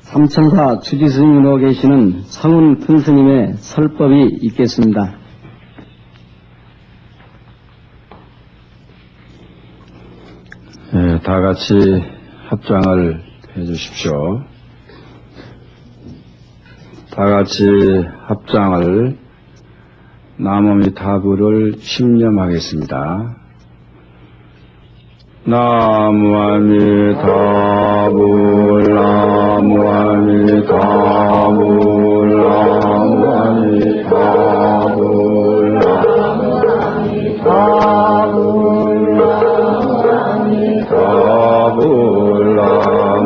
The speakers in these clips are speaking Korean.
삼천사 주지스님으로 계시는 성운 큰 스님의 설법이 있겠습니다. 네, 다 같이 합장을 해 주십시오. 다 같이 합장을 나무미타불을 신념하겠습니다. 나무아미타불 나무아미타불 나무아미타불 나무아미타불 나무아미타불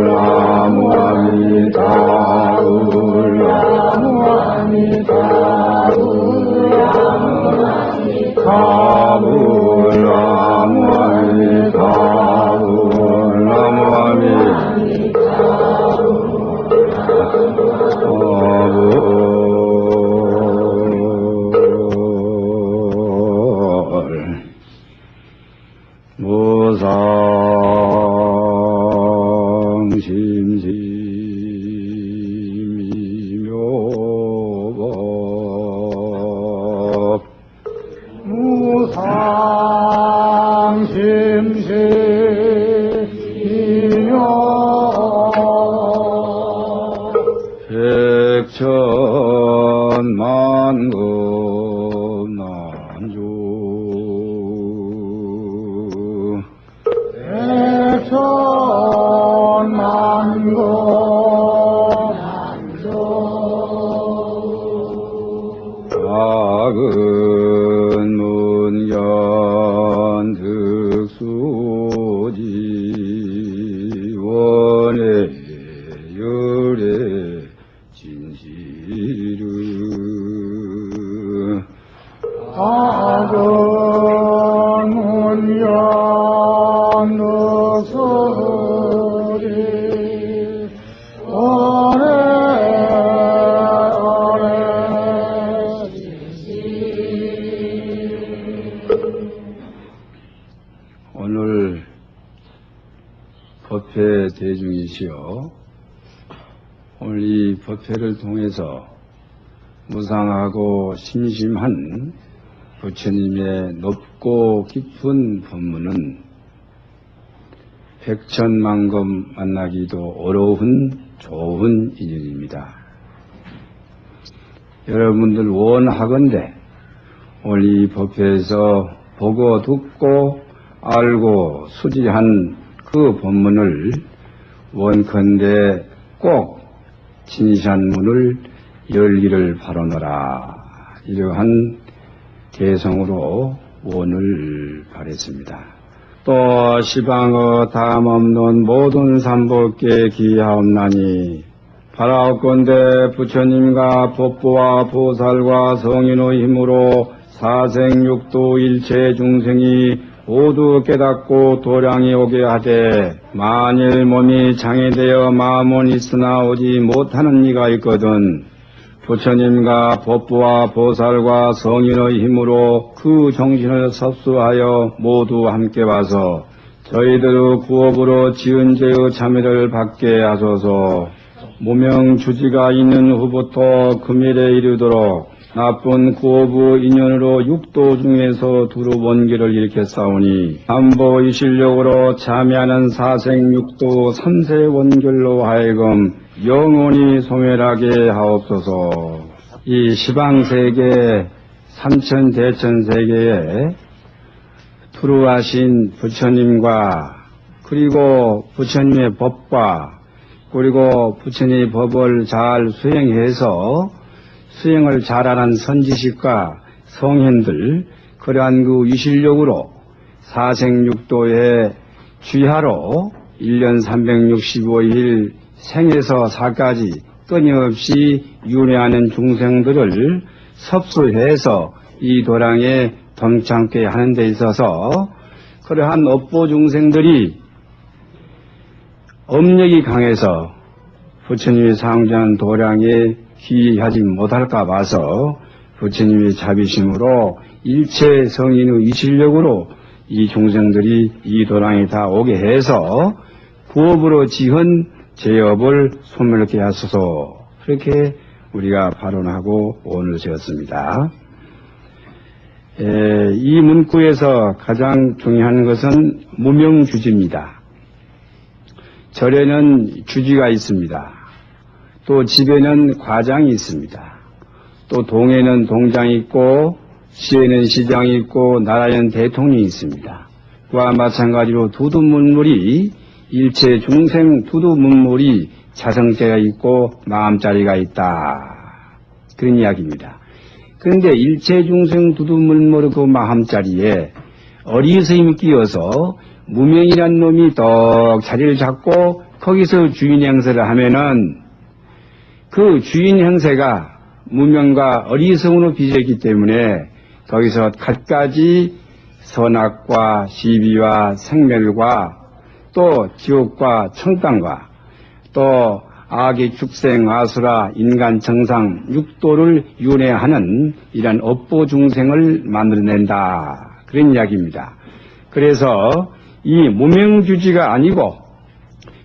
나무아미타불 나무아미타불 작은 문견 득수지 원의 열의 진실은 작은 문견 득수지 오늘 법회 대중이시여, 오늘 이 법회를 통해서 무상하고 심심한 부처님의 높고 깊은 법문은 백천만금 만나기도 어려운 좋은 인연입니다. 여러분들 원하건대 오늘 이 법회에서 보고 듣고 알고 수지한 그 법문을 원컨대 꼭 진산문을 열기를 바라노라, 이러한 개성으로 원을 바랬습니다. 또 시방의 담없는 모든 삼법계 기하옵나니 바라옵건대 부처님과 법보와 보살과 성인의 힘으로 사생육도 일체 중생이 모두 깨닫고 도량이 오게 하되, 만일 몸이 장애되어 마음은 있으나 오지 못하는 이가 있거든 부처님과 법보와 보살과 성인의 힘으로 그 정신을 섭수하여 모두 함께 와서 저희들의 구업으로 지은 죄의 참회를 받게 하소서. 무명 주지가 있는 후부터 금일에 이르도록 나쁜 구호부 인연으로 육도 중에서 두루 원기를 일으켰사오니 안보 이 실력으로 참여하는 사생육도 삼세 원결로 하여금 영원히 소멸하게 하옵소서. 이 시방세계 삼천대천세계에 투루하신 부처님과 그리고 부처님의 법과 그리고 부처님의 법을 잘 수행해서 수행을 잘하는 선지식과 성현들 그러한 그 위실력으로 사생육도의 쥐하로 1년 365일 생에서 사까지 끊임없이 윤회하는 중생들을 섭수해서 이 도량에 dom참게 하는 데 있어서 그러한 업보 중생들이 업력이 강해서 부처님이 상주한 도량에 귀하지 못할까 봐서 부처님의 자비심으로 일체 성인의 이실력으로 이 중생들이 이 도량에 다 오게 해서 구업으로 지은 제업을 소멸케 하소서. 그렇게 우리가 발언하고 오늘 지었습니다. 이 문구에서 가장 중요한 것은 무명주지입니다. 절에는 주지가 있습니다. 또 집에는 과장이 있습니다. 또 동에는 동장이 있고 시에는 시장이 있고 나라에는 대통령이 있습니다. 그와 마찬가지로 두두문물이 일체 중생 두두문물이 자성자가 있고 마음자리가 있다. 그런 이야기입니다. 그런데 일체 중생 두두문물의 그 마음자리에 어리석임이 끼어서 무명이란 놈이 떡 자리를 잡고 거기서 주인 행세를 하면은 그 주인 행세가 무명과 어리석음으로 빚어있기 때문에 거기서 갖가지 선악과 시비와 생멸과 또 지옥과 천당과 또 악의 축생, 아수라, 인간, 정상, 육도를 윤회하는 이런 업보 중생을 만들어낸다. 그런 이야기입니다. 그래서 이 무명주지가 아니고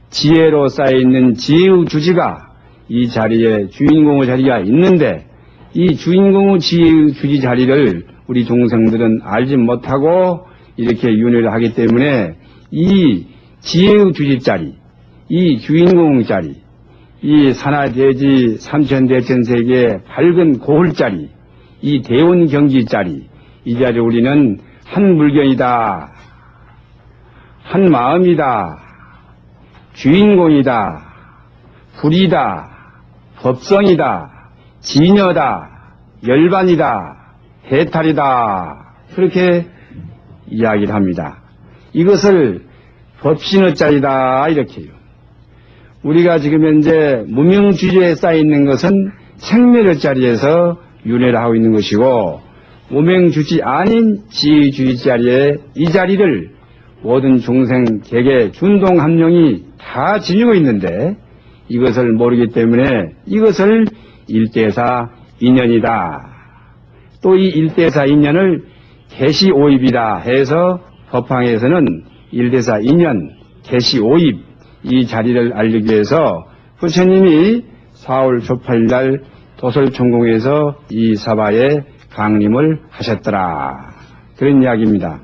지혜로 쌓여있는 지혜의 주지가 이 자리에 주인공의 자리가 있는데 이 주인공의 지혜의 주지 자리를 우리 중생들은 알지 못하고 이렇게 윤회를 하기 때문에 이 지혜의 주지 자리, 이 주인공 자리, 이 산하대지 삼천대천세계의 밝은 고을 자리, 이 대원경지 자리, 이 자리 우리는 한 물견이다, 한 마음이다, 주인공이다, 불이다, 법성이다, 진여다, 열반이다, 해탈이다. 그렇게 이야기를 합니다. 이것을 법신의 자리다 이렇게요. 우리가 지금 현재 무명주지에 쌓여있는 것은 생멸의 자리에서 윤회를 하고 있는 것이고 무명주지 아닌 지혜주의 자리에 이 자리를 모든 중생 개개 준동함령이 다 지니고 있는데 이것을 모르기 때문에 이것을 일대사 인연이다. 또 이 일대사 인연을 개시오입이다 해서 법황에서는 일대사 인연, 개시오입 이 자리를 알리기 위해서 부처님이 4월 조8일 도설천공에서 이 사바에 강림을 하셨더라. 그런 이야기입니다.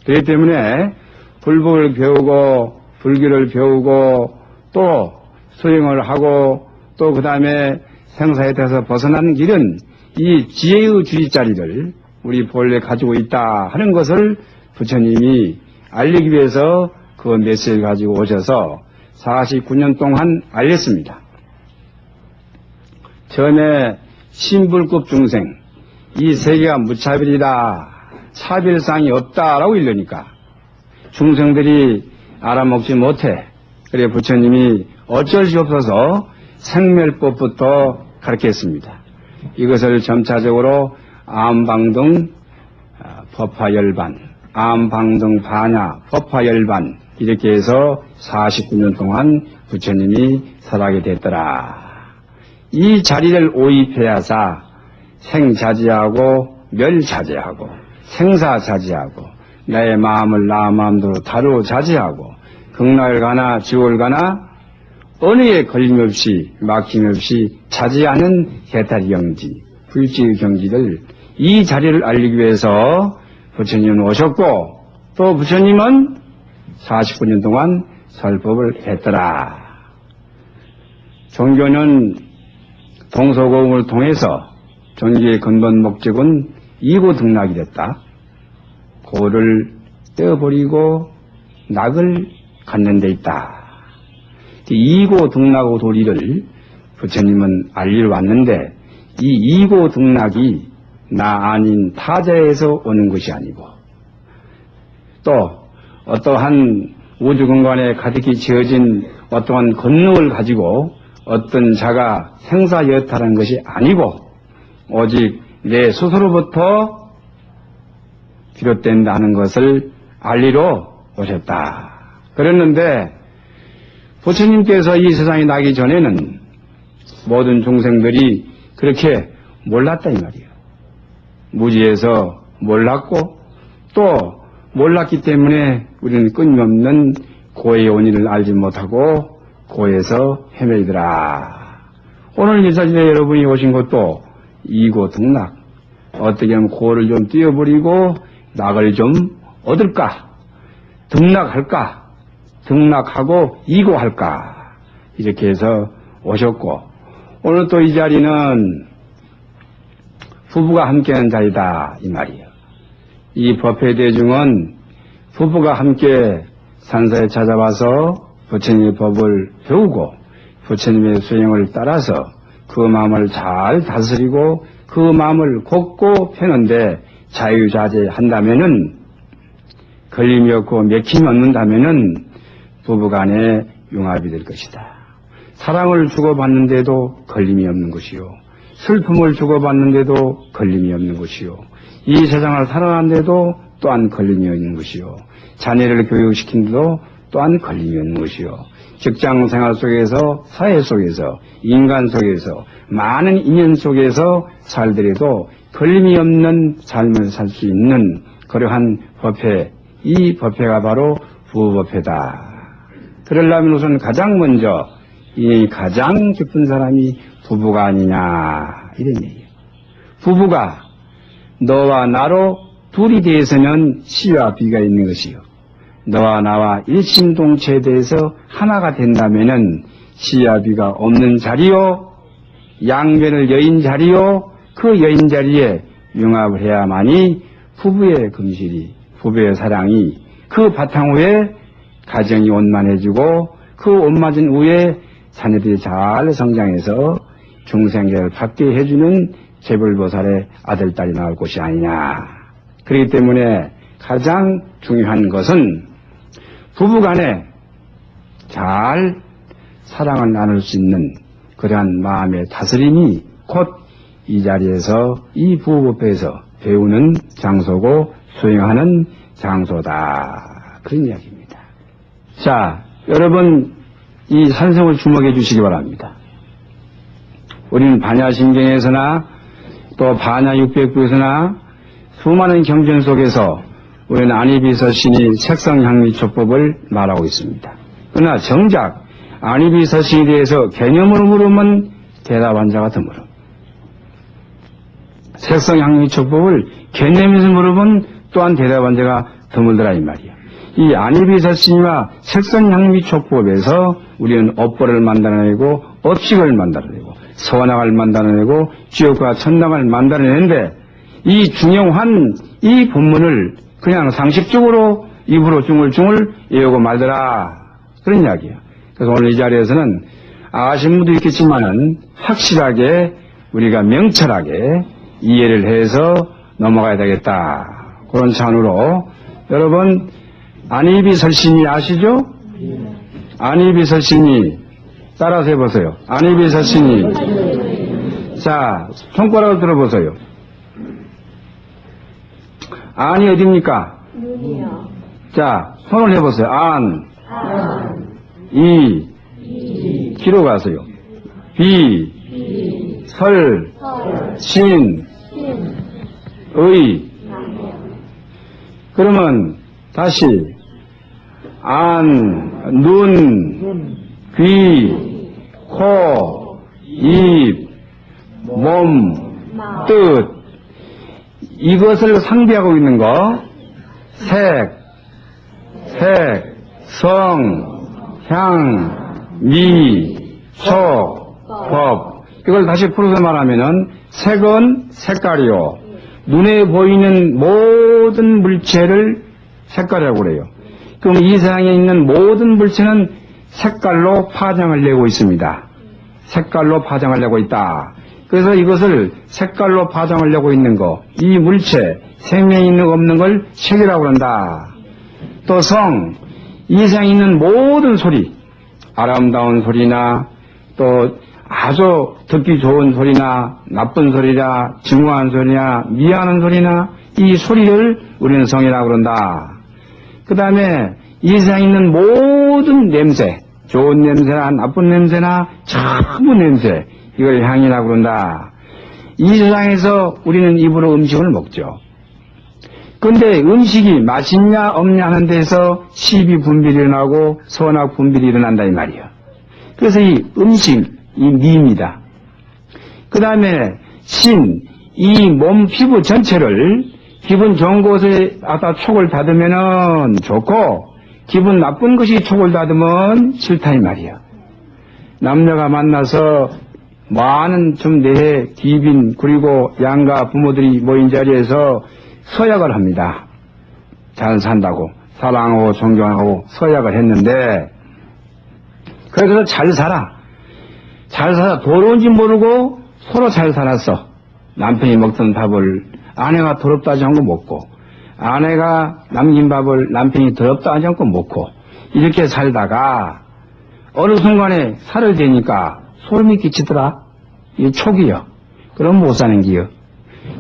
그렇기 때문에 불법을 배우고 불교를 배우고 또 수행을 하고 또 그 다음에 생사에서 벗어나는 길은 이 지혜의 주지 자리를 우리 본래 가지고 있다 하는 것을 부처님이 알리기 위해서 그 메시지를 가지고 오셔서 49년 동안 알렸습니다. 처음에 신불급 중생, 이 세계가 무차별이다, 차별상이 없다라고 이러니까 중생들이 알아먹지 못해. 그래 부처님이 어쩔 수 없어서 생멸법부터 가르쳤습니다. 이것을 점차적으로 암방등 법화열반, 암방등 반야 법화열반 이렇게 해서 49년 동안 부처님이 살아가게 됐더라. 이 자리를 오입해야사 생자제하고 멸자제하고 생사자제하고 나의 마음을 나 마음대로 다루어 자제하고 극락을 가나 지옥을 가나 어느에 걸림없이 막힘없이 자제하는 해탈 영지 불지 경지를 이 자리를 알리기 위해서 부처님은 오셨고 또 부처님은 49년 동안 설법을 했더라. 종교는 동서고금을 통해서 종교의 근본 목적은 이고등락이 됐다. 고를 떼어버리고 낙을 갖는 데 있다. 이고등락의 도리를 부처님은 알리러 왔는데 이 이고등락이 나 아닌 타자에서 오는 것이 아니고 또 어떠한 우주공간에 가득히 지어진 어떠한 권능을 가지고 어떤 자가 생사여탈한 것이 아니고 오직 내 스스로부터 비롯된다는 것을 알리러 오셨다. 그랬는데 부처님께서 이 세상에 나기 전에는 모든 종생들이 그렇게 몰랐다 이 말이에요. 무지에서 몰랐고 또 몰랐기 때문에 우리는 끊임없는 고의 원인을 알지 못하고 고에서 헤매이더라. 오늘 이 자리에 여러분이 오신 것도 이고 등락, 어떻게 하면 고를 좀 띄워버리고 낙을 좀 얻을까, 등락할까, 등락하고 이고할까 이렇게 해서 오셨고 오늘 또 이 자리는 부부가 함께하는 자리다 이 말이에요. 이 법회대중은 부부가 함께 산사에 찾아와서 부처님의 법을 배우고 부처님의 수행을 따라서 그 마음을 잘 다스리고 그 마음을 곱고 펴는데 자유자재한다면은 걸림이 없고 맥힘이 없는다면은 부부간에 융합이 될 것이다. 사랑을 주고받는데도 걸림이 없는 것이요. 슬픔을 주고받는데도 걸림이 없는 것이요. 이 세상을 살아가는데도 또한 걸림이 없는 것이요. 자녀를 교육시키는데도 또한 걸림이 없는 것이요. 직장생활 속에서 사회 속에서 인간 속에서 많은 인연 속에서 살더라도 걸림이 없는 삶을 살 수 있는 그러한 법회, 이 법회가 바로 부부법회다. 그러려면 우선 가장 먼저 이 가장 깊은 사람이 부부가 아니냐 이런 얘기예요. 부부가 너와 나로 둘이 대해서는 시와 비가 있는 것이요. 너와 나와 일심동체에 대해서 하나가 된다면은 시와 비가 없는 자리요. 양변을 여인 자리요. 그 여인 자리에 융합을 해야만이 부부의 금실이, 부부의 사랑이 그 바탕 위에 가정이 원만해지고 그 원만해진 후에 자녀들이 잘 성장해서 중생계를 받게 해주는 재불보살의 아들, 딸이 나올 것이 아니냐. 그렇기 때문에 가장 중요한 것은 부부간에 잘 사랑을 나눌 수 있는 그러한 마음의 다스림이 곧 이 자리에서 이 부부법회에서 배우는 장소고 수행하는 장소다. 그런 이야기입니다. 자, 여러분 이 산성을 주목해 주시기 바랍니다. 우리는 반야신경에서나 또 반야육백부에서나 수많은 경전 속에서 우리는 안이비서신이 색성향미초법을 말하고 있습니다. 그러나 정작 안이비서신에 대해서 개념으로 물으면 대답한 자가 드물어. 색성향미초법을 개념에서 물으면 또한 대답한 자가 드물더라 이 말이야. 이 안이비서신과 색성향미초법에서 우리는 업보를 만들어내고 업식을 만들어내고 선악을 만들어내고 지옥과 천당을 만들어내는데 이 중요한 이 본문을 그냥 상식적으로 입으로 중얼중얼 외우고 말더라 그런 이야기예요. 그래서 오늘 이 자리에서는 아신 분도 있겠지만은 확실하게 우리가 명철하게 이해를 해서 넘어가야 되겠다 그런 차원으로 여러분 안이비설신이 아시죠? 안이비설신이 따라서 해보세요. 안이비설신이 자 손가락을 들어보세요. 안이 어디입니까? 눈이요. 자 손을 해보세요. 안, 이, 기로 가세요. 비, 설, 신, 의. 그러면 다시 안, 눈, 귀, 코, 입, 몸, 뜻. 이것을 상비하고 있는 거, 색, 성, 향, 미, 촉, 법. 이걸 다시 풀어서 말하면은 색은 색깔이요. 눈에 보이는 모든 물체를 색깔이라고 그래요. 그럼 이 세상에 있는 모든 물체는 색깔로 파장을 내고 있습니다. 색깔로 파장을 내고 있다. 그래서 이것을 색깔로 파장을 내고 있는 거, 이 물체, 생명이 있는 거 없는 걸 색이라고 한다. 또 성, 이 세상에 있는 모든 소리, 아름다운 소리나 또 아주 듣기 좋은 소리나 나쁜 소리나 증오한 소리나 미안한 소리나 이 소리를 우리는 성이라고 그런다. 그 다음에 이 세상에 있는 모든 냄새, 좋은 냄새나 나쁜 냄새나 전부 냄새, 이걸 향이라고 그런다. 이 세상에서 우리는 입으로 음식을 먹죠. 그런데 음식이 맛있냐 없냐 하는 데서 시비 분별이 일어나고 선악 분별이 일어난다 이 말이에요. 그래서 이 음식, 이 미입니다. 그 다음에 신, 이 몸 피부 전체를 기분 좋은 곳에 갖다 촉을 닫으면은 좋고 기분 나쁜 것이 촉을 닫으면 싫다 이 말이에요. 남녀가 만나서 많은 좀 내해 기빈 그리고 양가 부모들이 모인 자리에서 서약을 합니다. 잘 산다고 사랑하고 존경하고 서약을 했는데 그래서 잘 살아 더러운지 모르고 서로 잘 살았어. 남편이 먹던 밥을 아내가 더럽다 하지 않고 먹고 아내가 남긴 밥을 남편이 더럽다 하지 않고 먹고 이렇게 살다가 어느 순간에 살을 재니까 소름이 끼치더라. 이 촉이요. 그럼 못 사는 기요.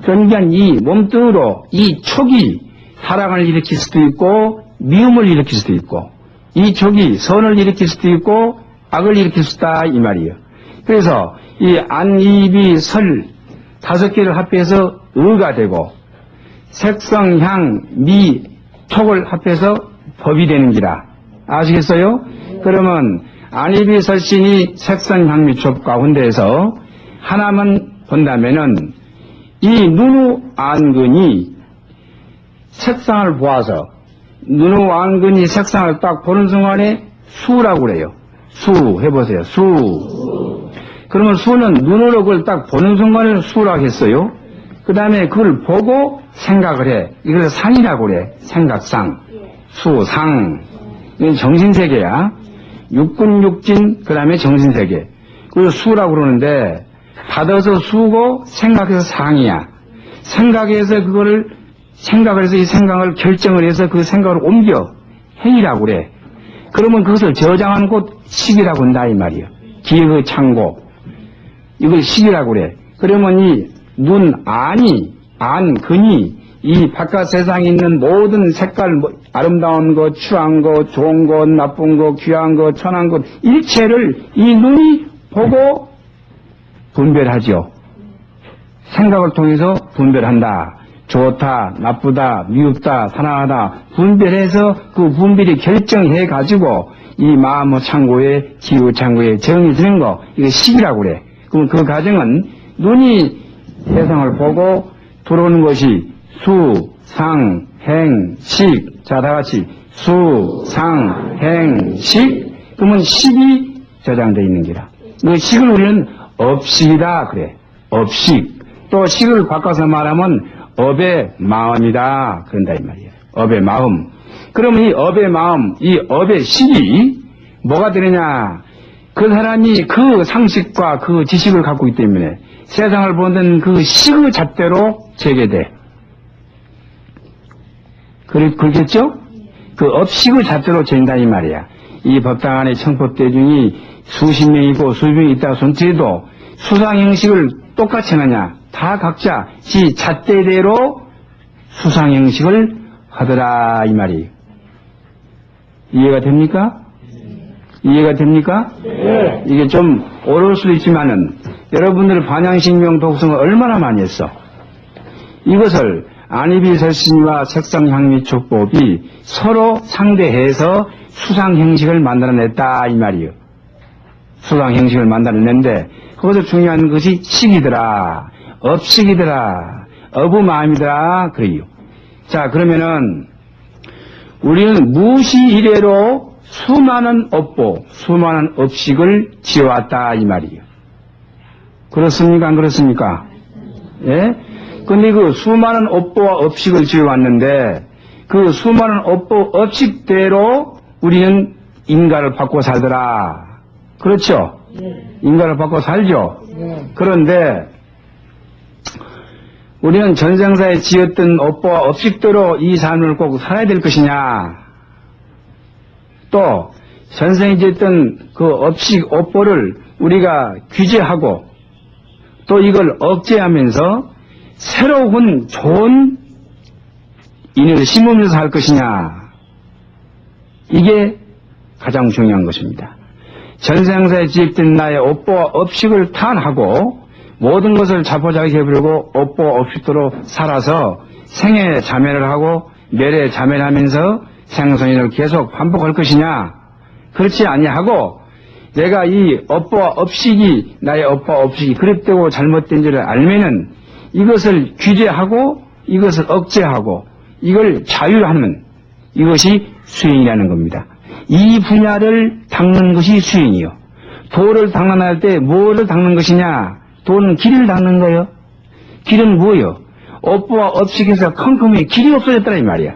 그러니까 이 몸뚱이로 이 촉이 사랑을 일으킬 수도 있고 미움을 일으킬 수도 있고 이 촉이 선을 일으킬 수도 있고 악을 일으킬 수도 있다 이 말이에요. 그래서 이 안, 이, 비, 설 5개를 합해서 의가 되고 색성, 향, 미, 촉을 합해서 법이 되는 기라. 아시겠어요? 그러면 안이비 설신이 색성, 향, 미, 촉 가운데에서 하나만 본다면은 이 눈의 안근이 색상을 보아서 눈의 안근이 색상을 딱 보는 순간에 수라고 그래요. 수 해보세요. 수. 그러면 수는 눈으로 그걸 딱 보는 순간에 수라고 했어요. 그 다음에 그걸 보고 생각을 해. 이걸 상이라고 그래. 생각상. 수상. 이건 정신세계야. 육군, 육진, 그 다음에 정신세계. 그래서 수라고 그러는데 받아서 수고 생각해서 상이야. 생각해서 그거를 생각을 해서 이 생각을 결정을 해서 그 생각을 옮겨 행위라고 그래. 그러면 그것을 저장하는 곳 식이라고 한다 이 말이에요. 기획의 창고. 이걸 식이라고 그래. 그러면 이 눈 안이 안근이 이 바깥 세상에 있는 모든 색깔 아름다운 것, 추한 것, 좋은 것, 나쁜 것, 귀한 것, 천한 것 일체를 이 눈이 보고 분별하죠. 생각을 통해서 분별한다. 좋다, 나쁘다, 미흡다, 사랑하다 분별해서 그 분별이 결정해 가지고 이 마음의 창고에 기의 창고에 정해지는 거 이거 식이라고 그래. 그럼 그 과정은 눈이 세상을 보고 들어오는 것이 수, 상, 행, 식. 자, 다 같이 수, 상, 행, 식. 그러면 식이 저장되어 있는 기라. 그 식을 우리는 업식이다 그래. 업식. 또 식을 바꿔서 말하면 업의 마음이다 그런다 이 말이에요. 업의 마음. 그러면 이 업의 마음, 이 업의 식이 뭐가 되느냐? 그 사람이 그 상식과 그 지식을 갖고 있기 때문에 세상을 보는 그 식의 잣대로 재개돼. 그렇겠죠? 그 업식의 잣대로 재인다 이 말이야. 이 법당 안에 청법대중이 수십 명이고 수십 명이 있다 손치해도 수상 형식을 똑같이 하느냐? 다 각자 지 잣대대로 수상 형식을 하더라 이 말이에요. 이해가 됩니까? 이해가 됩니까? 네. 이게 좀 어려울 수도 있지만은 여러분들 반향신명 독성을 얼마나 많이 했어? 이것을 안이비설신과 색상향미촉법이 서로 상대해서 수상형식을 만들어냈다 이 말이에요. 수상형식을 만들어냈는데 거기서 중요한 것이 식이더라. 업식이더라. 어부마음이더라. 그래요. 자, 그러면은 우리는 무시 이래로 수많은 업보, 수많은 업식을 지어왔다 이 말이에요. 그렇습니까? 안 그렇습니까? 예? 근데 그 수많은 업보와 업식을 지어왔는데 그 수많은 업보, 업식대로 우리는 인가를 받고 살더라. 그렇죠? 인가를 받고 살죠? 그런데 우리는 전생사에 지었던 업보와 업식대로 이 삶을 꼭 살아야 될 것이냐? 또 전생에 지었던 그 업식, 업보를 우리가 규제하고 또 이걸 억제하면서 새로운 좋은 인연을 심으면서 할 것이냐? 이게 가장 중요한 것입니다. 전생사에 지었던 나의 업보와 업식을 탄하고 모든 것을 자포자기해버리고 업보 업식대로 살아서 생애 자매를 하고 멸에 자매를 하면서 생선인을 계속 반복할 것이냐? 그렇지 아니하고 내가 이 업보와 업식이 나의 업보와 업식이 그릇되고 잘못된 줄을 알면은 이것을 규제하고 이것을 억제하고 이걸 자유하는 이것이 수행이라는 겁니다. 이 분야를 닦는 것이 수행이요. 도를 닦는할 때 뭐를 닦는 것이냐? 도는 길을 닦는 거예요. 길은 뭐예요? 업보와 업식에서 컴컴이 길이 없어졌더라 이 말이야.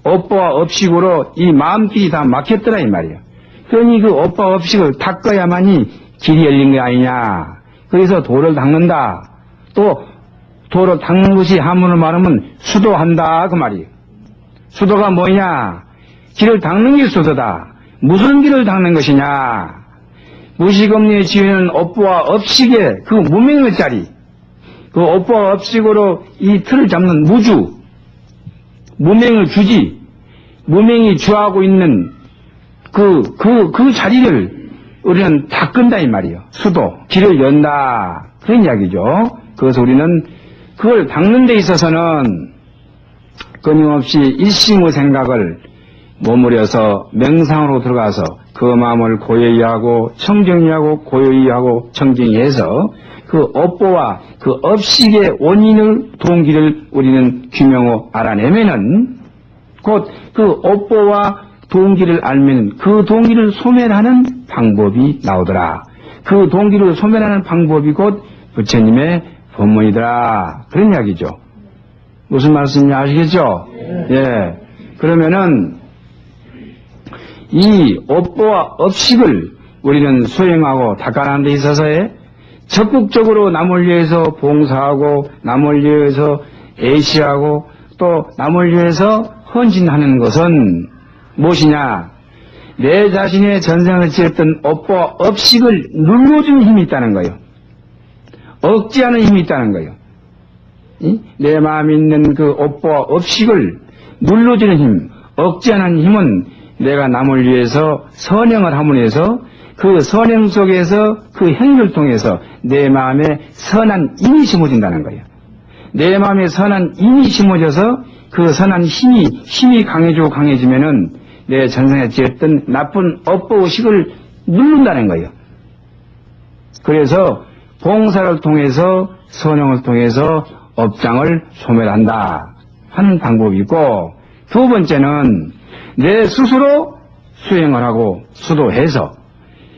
업보와 업식으로 이 마음길이 다 막혔더라 이 말이야. 그러니 그 업보와 업식을 닦아야만이 길이 열린 게 아니냐. 그래서 도를 닦는다. 또 도를 닦는 것이 한문으로 말하면 수도한다 그 말이에요. 수도가 뭐냐? 길을 닦는 게 수도다. 무슨 길을 닦는 것이냐? 무식업리에 지으는 업보와 업식의 그 무명의 자리, 그 업보와 업식으로 이 틀을 잡는 무주, 무명의 주지, 무명이 주하고 있는 그 자리를 우리는 닦는다 이 말이에요. 수도, 길을 연다. 그런 이야기죠. 그래서 우리는 그걸 닦는 데 있어서는 끊임없이 일심의 생각을 머무려서 명상으로 들어가서 그 마음을 고요히 하고 청정히 하고 고요히 하고 청정히 해서 그 업보와 그 업식의 원인을 동기를 우리는 규명하고 알아내면은 곧 그 업보와 동기를 알면 그 동기를 소멸하는 방법이 나오더라. 그 동기를 소멸하는 방법이 곧 부처님의 법문이더라. 그런 이야기죠. 무슨 말씀인지 아시겠죠? 예. 그러면은 이 업보와 업식을 우리는 수행하고 닦아가는 데 있어서에 적극적으로 남을 위해서 봉사하고 남을 위해서 애시하고 또 남을 위해서 헌신하는 것은 무엇이냐? 내 자신의 전생을 지었던 업보와 업식을 눌러주는 힘이 있다는 거예요. 억제하는 힘이 있다는 거예요. 내 마음에 있는 그 업보와 업식을 눌러주는 힘, 억제하는 힘은 내가 남을 위해서 선행을 함으로 해서 그 선행 속에서 그 행위를 통해서 내 마음에 선한 인이 심어진다는 거예요. 내 마음에 선한 인이 심어져서 그 선한 힘이 강해지고 강해지면은 내 전생에 지었던 나쁜 업보의식을 누른다는 거예요. 그래서 봉사를 통해서 선행을 통해서 업장을 소멸한다 하는 방법이고, 두 번째는 내 스스로 수행을 하고 수도해서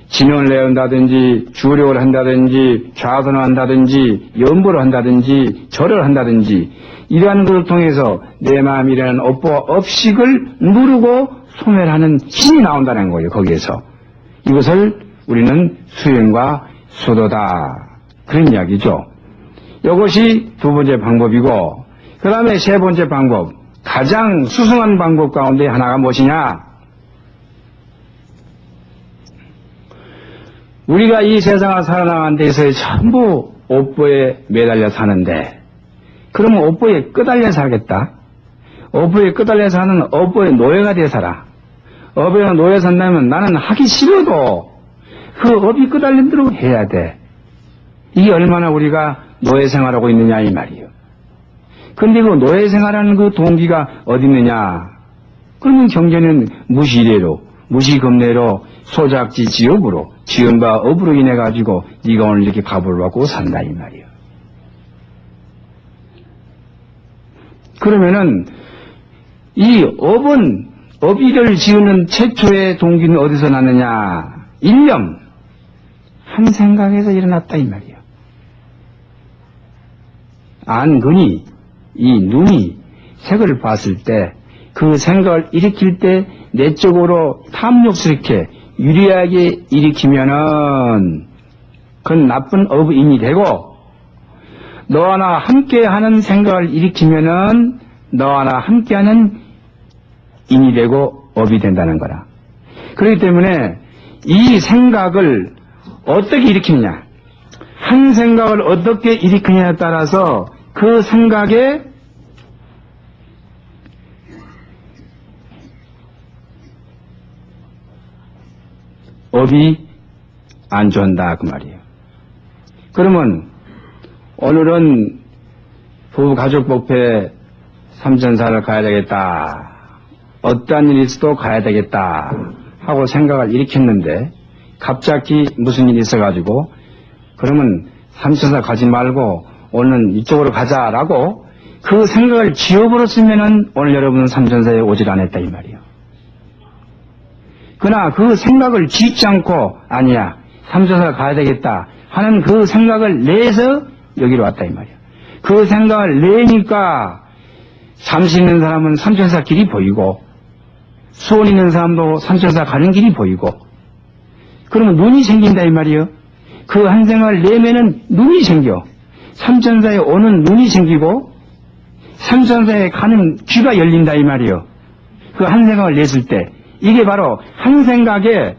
진언을 내온다든지 주력을 한다든지 좌선을 한다든지 연보를 한다든지 절을 한다든지 이러한 것을 통해서 내 마음이라는 업보와 업식을 누르고 소멸하는 힘이 나온다는 거예요. 거기에서 이것을 우리는 수행과 수도다 그런 이야기죠. 이것이 두 번째 방법이고, 그 다음에 세 번째 방법, 가장 수승한 방법 가운데 하나가 무엇이냐? 우리가 이 세상을 살아나가는 데서 전부 업보에 매달려 사는데, 그러면 업보에 끄달려 살겠다? 업보에 끄달려 사는 업보의 노예가 되어 살아. 업보에 노예 산다면 나는 하기 싫어도 그 업이 끄달린 대로 해야 돼. 이게 얼마나 우리가 노예 생활하고 있느냐 이 말이에요. 그런데 그 노예 생활하는 그 동기가 어디 있느냐? 그러면 경전은 무시례로, 무시금례로, 소작지 지업으로, 지은 바 업으로 인해 가지고 네가 오늘 이렇게 갑을 받고 산다 이 말이에요. 그러면은 이 업이를 지으는 최초의 동기는 어디서 났느냐? 일념, 한 생각에서 일어났다 이 말이에요. 안근이, 이 눈이 색을 봤을 때 그 생각을 일으킬 때 내적으로 탐욕스럽게 유리하게 일으키면은 그건 나쁜 업인이 되고, 너와 나 함께하는 생각을 일으키면은 너와 나 함께하는 인이 되고 업이 된다는 거라. 그렇기 때문에 이 생각을 어떻게 일으키느냐, 한 생각을 어떻게 일으키느냐에 따라서 그 생각에 업이 안좋은다 그 말이에요. 그러면 오늘은 부부가족법회 삼천사를 가야 되겠다, 어떠한 일이 있어도 가야 되겠다 하고 생각을 일으켰는데 갑자기 무슨 일이 있어가지고 그러면 삼천사 가지 말고 오늘 이쪽으로 가자라고 그 생각을 지워버렸으면은 오늘 여러분은 삼천사에 오질 않았다 이 말이에요. 그러나 그 생각을 짓지 않고 아니야 삼천사 가야 되겠다 하는 그 생각을 내서 여기로 왔다 이 말이에요. 그 생각을 내니까 잠시 있는 사람은 삼천사 길이 보이고 수원 있는 사람도 삼천사 가는 길이 보이고, 그러면 눈이 생긴다 이 말이에요. 그 한 생각을 내면은 눈이 생겨. 삼천사에 오는 눈이 생기고 삼천사에 가는 귀가 열린다 이 말이에요. 그 한 생각을 냈을 때 이게 바로 한 생각에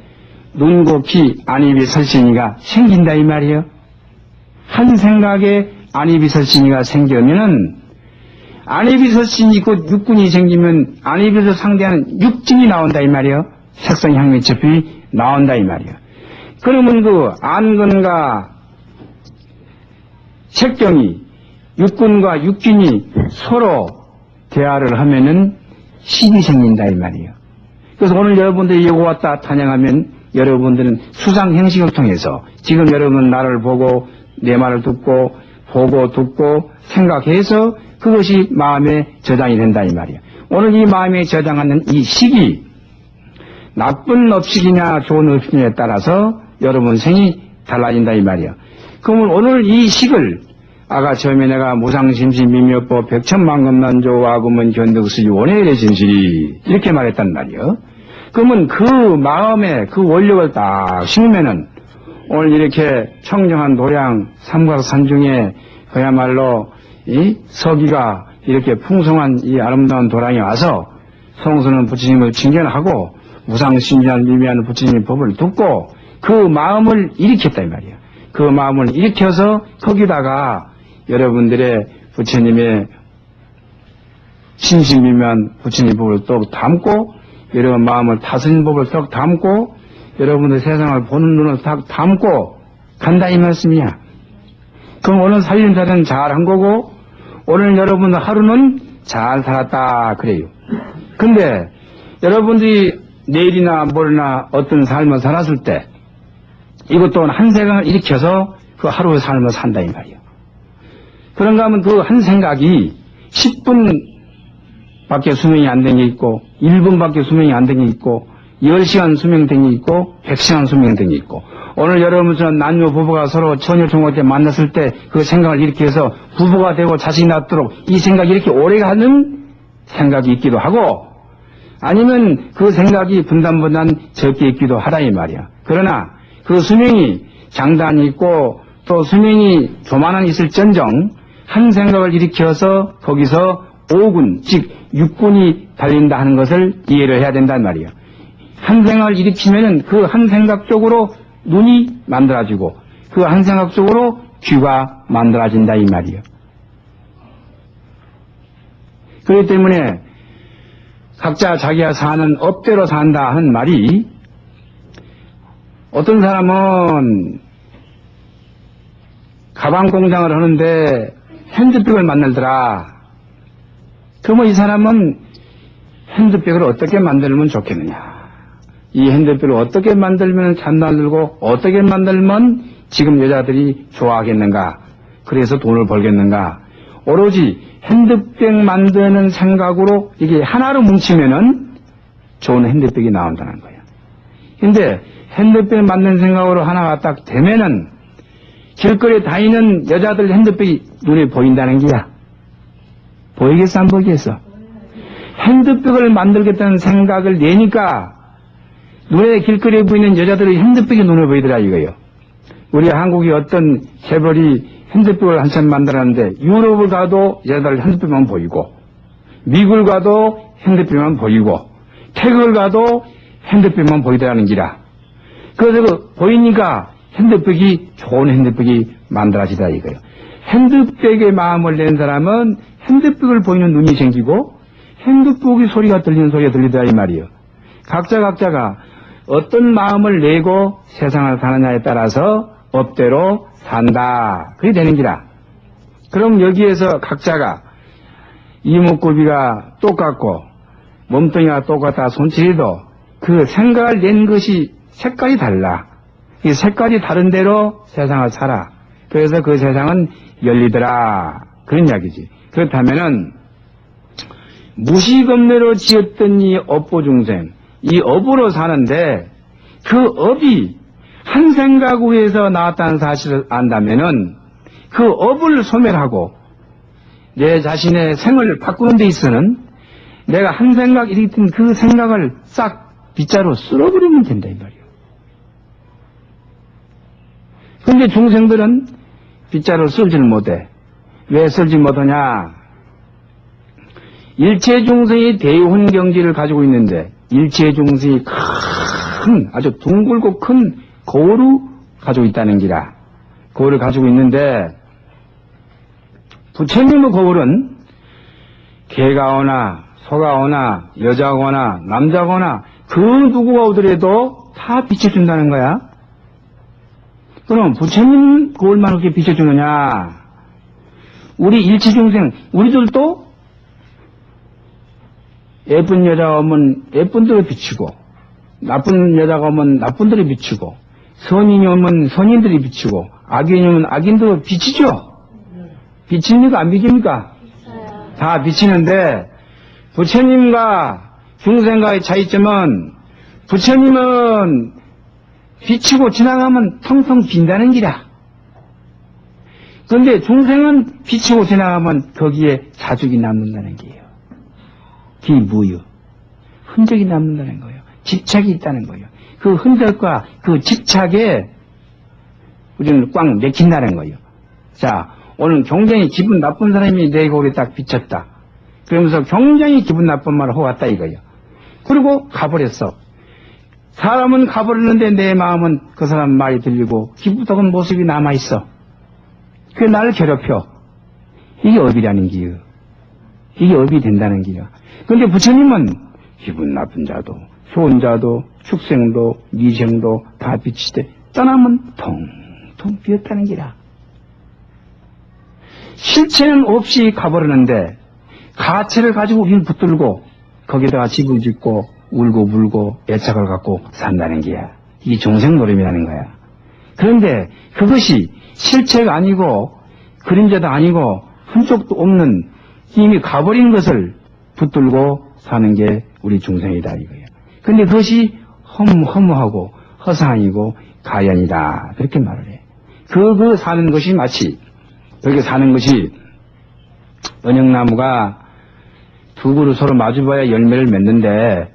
눈고 귀 안입이 설신이가 생긴다 이 말이에요. 한 생각에 안입이 설신이가 생기면은 안입이 설신이 곧 육군이 생기면 안입에서 상대하는 육진이 나온다 이 말이에요. 색성 향미 접이 나온다 이 말이에요. 그러면 그 안근과 색경이 육군과 육진이 서로 대화를 하면은 식이 생긴다 이 말이에요. 그래서 오늘 여러분들이 여기 왔다 찬양하면 여러분들은 수상 행식을 통해서 지금 여러분 나를 보고 내 말을 듣고 보고 듣고 생각해서 그것이 마음에 저장이 된다 이 말이에요. 오늘 이 마음에 저장하는 이 식이 나쁜 업식이냐 좋은 업식이냐에 따라서 여러분 생이 달라진다 이 말이에요. 그러면 오늘 이 식을 아까 처음에 내가 무상심시 미묘법 백천만금난조 와금은 견득수지 원해일의 진실이 이렇게 말했단 말이에요. 그러면 그 마음에 그 원력을 딱 심으면은 오늘 이렇게 청정한 도량 삼각산 중에 그야말로 이 서기가 이렇게 풍성한 이 아름다운 도량에 와서 성수는 부처님을 칭견하고 무상심시한 미미한 부처님의 법을 듣고 그 마음을 일으켰다 이 말이에요. 그 마음을 일으켜서 거기다가 여러분들의 부처님의 신신미묘한 부처님 법을 또 담고 여러분 마음을 다스린 법을 또 담고 여러분들 세상을 보는 눈을 딱 담고 간다 이 말씀이야. 그럼 오늘 살림살이는 잘한 거고 오늘 여러분 하루는 잘 살았다 그래요. 근데 여러분들이 내일이나 모레나 어떤 삶을 살았을 때 이것도 한 생각을 일으켜서 그 하루의 삶을 산다 이 말이에요. 그런가 하면 그 한 생각이 10분밖에 수명이 안 된 게 있고 1분밖에 수명이 안 된 게 있고 10시간 수명된 게 있고 100시간 수명된 게 있고 오늘 여러분처럼 남녀 부부가 서로 처녀 종호 때 만났을 때 그 생각을 일으켜서 부부가 되고 자식이 낳도록 이 생각이 이렇게 오래가는 생각이 있기도 하고 아니면 그 생각이 분단분단 적게 있기도 하다 이 말이야. 그러나 그 수명이 장단이 있고 또 수명이 조만한 있을전정 한 생각을 일으켜서 거기서 5군 즉 6군이 달린다 하는 것을 이해를 해야 된단 말이에요. 한 생각을 일으키면은 그 한 생각 쪽으로 눈이 만들어지고 그 한 생각 쪽으로 귀가 만들어진다 이 말이에요. 그렇기 때문에 각자 자기가 사는 업대로 산다 하는 말이 어떤 사람은 가방 공장을 하는데 핸드백을 만들더라. 그러면 이 사람은 핸드백을 어떻게 만들면 좋겠느냐. 이 핸드백을 어떻게 만들면 잘 만들고 어떻게 만들면 지금 여자들이 좋아하겠는가. 그래서 돈을 벌겠는가. 오로지 핸드백 만드는 생각으로 이게 하나로 뭉치면은 좋은 핸드백이 나온다는 거예요. 근데 핸드백 만드는 생각으로 하나가 딱 되면은 길거리에 다니는 여자들 핸드백이 눈에 보인다는 게야. 보이겠어, 안 보이겠어? 핸드백을 만들겠다는 생각을 내니까 눈에 길거리에 보이는 여자들의 핸드백이 눈에 보이더라 이거예요. 우리 한국이 어떤 재벌이 핸드백을 한참 만들었는데 유럽을 가도 여자들 핸드백만 보이고 미국을 가도 핸드백만 보이고 태국을 가도 핸드백만 보이더라는 기라. 그래서 그 보이니까 핸드백이 좋은 핸드백이 만들어지다 이거예요. 핸드백에 마음을 낸 사람은 핸드백을 보이는 눈이 생기고 핸드백이 소리가 들리는 소리가 들리더라 이 말이에요. 각자가 어떤 마음을 내고 세상을 사느냐에 따라서 법대로 산다. 그게 되는 기라. 그럼 여기에서 각자가 이목구비가 똑같고 몸뚱이가 똑같다 손질해도 그 생각을 낸 것이 색깔이 달라. 이 색깔이 다른 대로 세상을 살아. 그래서 그 세상은 열리더라. 그런 이야기지. 그렇다면은 무시겁내로 지었던 이 업보중생, 이 업으로 사는데 그 업이 한 생각 위에서 나왔다는 사실을 안다면은 그 업을 소멸하고 내 자신의 생을 바꾸는 데 있어서는 내가 한 생각 일으킨 그 생각을 싹 빗자루 쓸어버리면 된다 이 말이에요. 그런데 중생들은 빗자루 쓸지를 못해. 왜 쓸지 못하냐? 일체 중생이 대훈경지를 가지고 있는데 일체 중생이 큰 아주 둥글고 큰 거울을 가지고 있다는 기라. 거울을 가지고 있는데 부처님의 거울은 개가 오나 소가 오나 여자가 오나 남자가 오나 그 누구가 오더라도 다 비춰준다는 거야. 그럼 부처님 거울만 그렇게 비춰주느냐? 우리 일체중생 우리들도 예쁜 여자가 오면 예쁜 대로 비추고 나쁜 여자가 오면 나쁜 대로 비추고 선인이 오면 선인들이 비추고 악인이 오면 악인도 비치죠. 비칩니까 안 비칩니까? 다 비치는데 부처님과 중생과의 차이점은 부처님은 비치고 지나가면 텅텅 빈다는 기라. 그런데 중생은 비치고 지나가면 거기에 자죽이 남는다는 게예요. 기무유. 흔적이 남는다는 거예요. 집착이 있다는 거예요. 그 흔적과 그 집착에 우리는 꽉 맥힌다는 거예요. 자, 오늘 굉장히 기분 나쁜 사람이 내 거울에 딱 비쳤다. 그러면서 굉장히 기분 나쁜 말을 하고 왔다 이거예요. 그리고 가버렸어. 사람은 가버렸는데 내 마음은 그 사람 말이 들리고 기쁘다는 모습이 남아있어. 그게 나를 괴롭혀. 이게 업이라는 기요. 이게 업이 된다는 기요. 그런데 부처님은 기분 나쁜 자도 좋은 자도 축생도 미생도 다 비치되 떠나면 텅텅 비었다는 기라. 실체는 없이 가버리는데 가치를 가지고 우리는 붙들고 거기다가 집을 짓고 울고 불고 애착을 갖고 산다는 게야. 이게 중생노름이라는 거야. 그런데 그것이 실체가 아니고 그림자도 아니고 한쪽도 없는 이미 가버린 것을 붙들고 사는 게 우리 중생이다 이거예요. 그런데 그것이 허무하고 허상이고 가연이다 그렇게 말을 해. 그 사는 것이 마치 그렇게 사는 것이 은행나무가 두 그루 서로 마주봐야 열매를 맺는데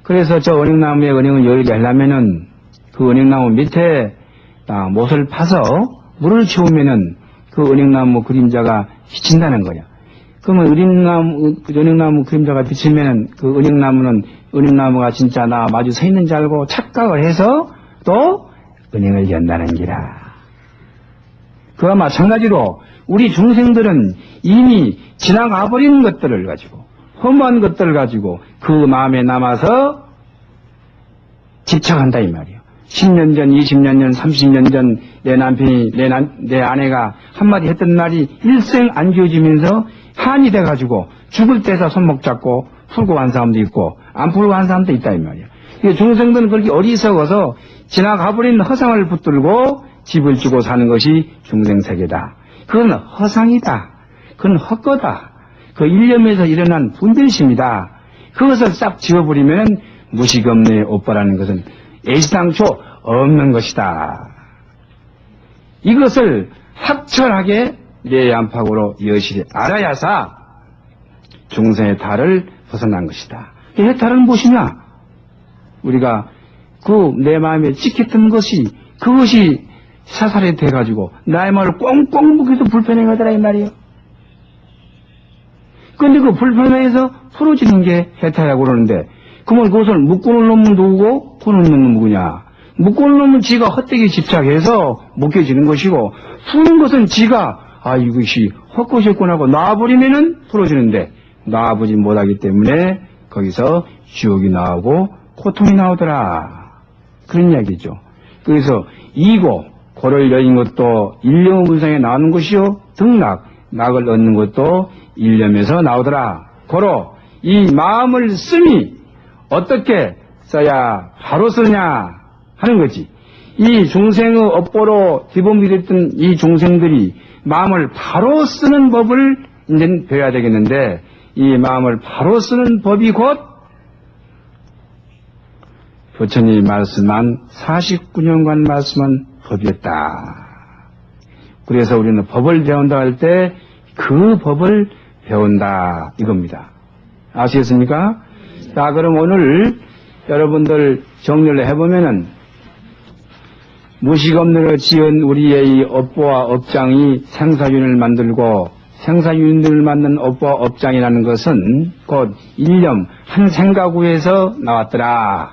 그래서 저 은행나무에 은행을 열게 하려면은 그 은행나무 밑에 못을 파서 물을 채우면은 그 은행나무 그림자가 비친다는 거야. 그러면 은행나무 그림자가 비치면은 그 은행나무가 진짜 나 마주 서 있는 줄 알고 착각을 해서 또 은행을 연다는 기라. 그와 마찬가지로 우리 중생들은 이미 지나가 버린 것들을 가지고 허무한 것들을 가지고 그 마음에 남아서 집착한다 이 말이에요. 10년 전, 20년 전, 30년 전 내 남편이 내 아내가 한마디 했던 말이 일생 안 지워지면서 한이 돼가지고 죽을 때서 손목 잡고 풀고 간 사람도 있고 안 풀고 간 사람도 있다 이 말이에요. 중생들은 그렇게 어리석어서 지나가버린 허상을 붙들고 집을 주고 사는 것이 중생세계다. 그건 허상이다. 그건 헛거다. 그 일념에서 일어난 분별심이다. 그것을 싹 지워버리면 무식업내의 오빠라는 것은 애시당초 없는 것이다. 이것을 확철하게 내 안팎으로 여실히 알아야사 중생의 탈을 벗어난 것이다. 이 해탈은 무엇이냐? 우리가 그 내 마음에 찍혔던 것이 그것이 사살이 돼가지고 나의 말을 꽁꽁 묶기도 불편해가더라 이 말이에요. 그런데 그 불편해서 풀어지는 게 해탈이라고 그러는데 그러면 그것을 묶고는 놈은 누구고 푸는 놈은 누구냐? 묶고는 놈은 지가 헛되게 집착해서 묶여지는 것이고 푸는 것은 지가 이것이 헛것이었구나 하고 놔버리면은 풀어지는데 놔보지 못하기 때문에 거기서 지옥이 나오고 고통이 나오더라. 그런 이야기죠. 그래서 이고 고를 여인 것도 일념 분상에 나오는 것이요 등락 낙을 얻는 것도 일념에서 나오더라. 고로 이 마음을 쓰니 어떻게 써야 바로 쓰냐 하는 거지. 이 중생의 업보로 뒤범비됐던 이 중생들이 마음을 바로 쓰는 법을 이제 배워야 되겠는데 이 마음을 바로 쓰는 법이 곧 부처님이 말씀한 49년간 말씀한 법이었다. 그래서 우리는 법을 배운다 할 때 그 법을 배운다 이겁니다. 아시겠습니까? 자, 그럼 오늘 여러분들 정리를 해보면은 무식업내로 지은 우리의 이 업보와 업장이 생사윤을 만들고 생사윤을 만든 업보와 업장이라는 것은 곧 일념 한 생각 위에서 나왔더라.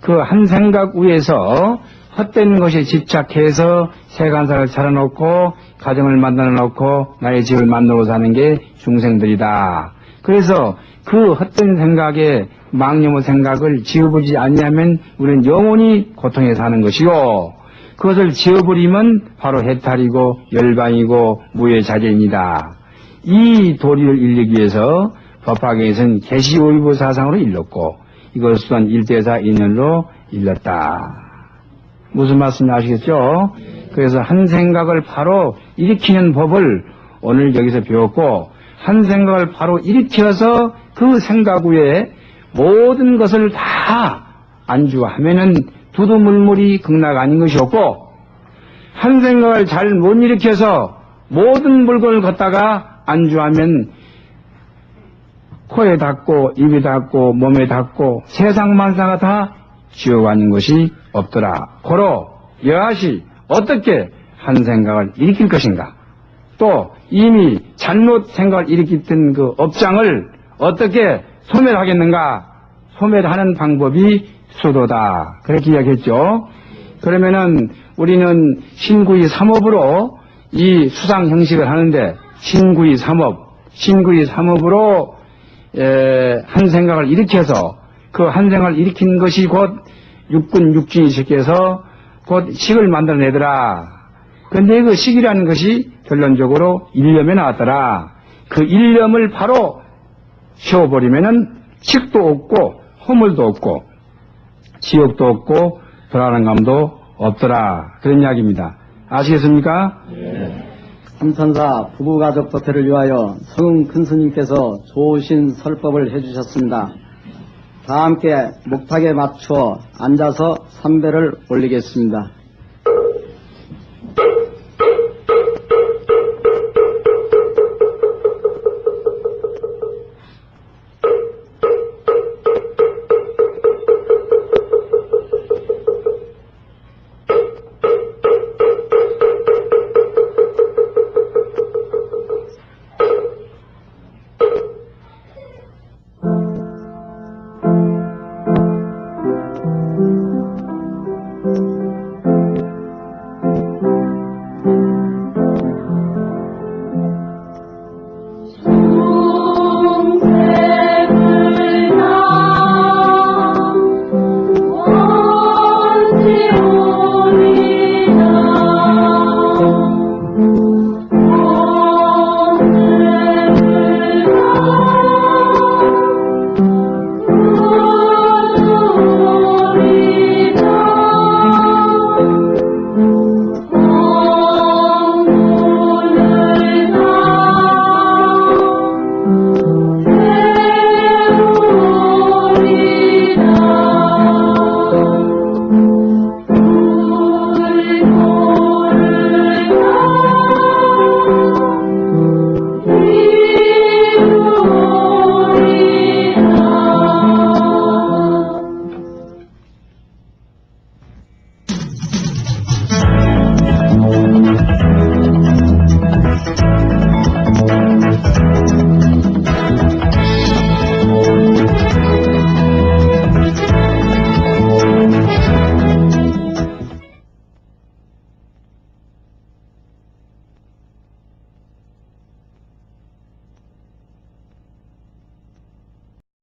그 한 생각 위에서 헛된 것에 집착해서 세간사를 차려놓고 가정을 만들어 놓고 나의 집을 만들고 사는 게 중생들이다. 그래서 그 헛된 생각에 망념의 생각을 지워보지 않냐면 우리는 영원히 고통에 사는 것이고 그것을 지워버리면 바로 해탈이고 열반이고 무예자재입니다. 이 도리를 일리기 위해서 법화경에서는 계시오이부 사상으로 일렀고 이것을 또한 일대사 인연으로 일렀다. 무슨 말씀인지 아시겠죠? 그래서 한 생각을 바로 일으키는 법을 오늘 여기서 배웠고 한 생각을 바로 일으켜서 그 생각 위에 모든 것을 다 안주하면은 두두물물이 극락 아닌 것이 없고 한 생각을 잘 못 일으켜서 모든 물건을 갖다가 안주하면 코에 닿고 입에 닿고 몸에 닿고 세상 만사가 다 지옥 아닌 것이 없더라. 고로 여하시 어떻게 한 생각을 일으킬 것인가? 또 이미 잘못 생각을 일으켰던 그 업장을 어떻게 소멸하겠는가? 소멸하는 방법이 수도다. 그렇게 이야기했죠. 그러면은 우리는 신구이 삼업으로 이 수상 형식을 하는데 신구이 삼업으로 한 생각을 일으켜서 그 한 생각을 일으킨 것이 곧 육군 육진이 시켜서 곧 식을 만들어내더라. 그런데 그 식이라는 것이 결론적으로 일념에 나왔더라. 그 일념을 바로 쉬어버리면은 식도 없고 허물도 없고 지옥도 없고 불안한 감도 없더라. 그런 이야기입니다. 아시겠습니까? 네. 삼천사 부부가족 도태를 위하여 성은 큰스님께서 좋으신 설법을 해주셨습니다. 다 함께 목탁에 맞추어 앉아서 삼배를 올리겠습니다.